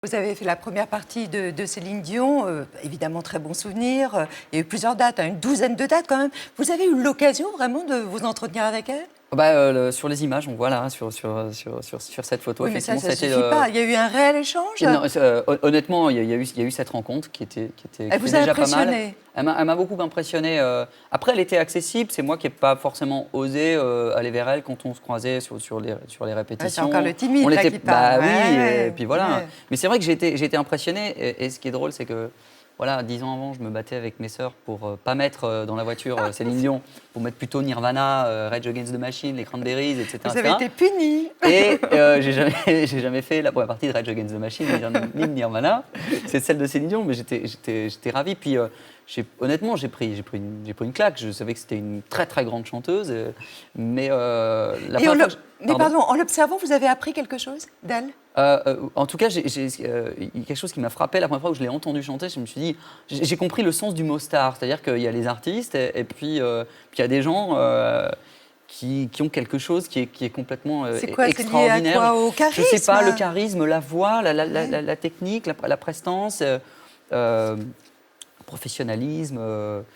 Vous avez fait la première partie de Céline Dion, évidemment très bon souvenir. Il y a eu plusieurs dates, une douzaine de dates quand même. Vous avez eu l'occasion vraiment de vous entretenir avec elle? Sur les images, on voit là, sur cette photo, Oui, mais ça effectivement, ne suffit pas. Il y a eu un réel échange? Non, honnêtement, il y a eu cette rencontre qui était Elle vous a déjà pas mal. impressionné? Elle m'a beaucoup impressionné. Après, elle était accessible. C'est moi qui n'ai pas forcément osé aller vers elle quand on se croisait sur les répétitions. C'est encore le timide On là était, qui parle. oui, Ouais, et puis voilà. ouais. Mais c'est vrai que j'ai été impressionné. Et ce qui est drôle, c'est que voilà, 10 ans avant, je me battais avec mes sœurs pour pas mettre dans la voiture Céline Dion, pour mettre plutôt Nirvana, Rage Against the Machine, les Cranberries, etc. Vous avez été puni. Et j'ai jamais fait la première partie de Rage Against the Machine, ni de Nirvana. C'est celle de Céline Dion, mais j'étais ravi. Puis honnêtement, j'ai pris une claque. Je savais que c'était une très très grande chanteuse, mais la première fois que Mais pardon, en l'observant, vous avez appris quelque chose d'elle? En tout cas, il y a quelque chose qui m'a frappé la première fois que je l'ai entendue chanter. Je me suis dit, j'ai compris le sens du mot star, c'est-à-dire qu'il y a les artistes et puis il y a des gens qui ont quelque chose qui est complètement C'est quoi, extraordinaire. c'est lié à quoi? Au charisme? Je sais pas, le charisme, la voix, la technique, la prestance, professionnalisme.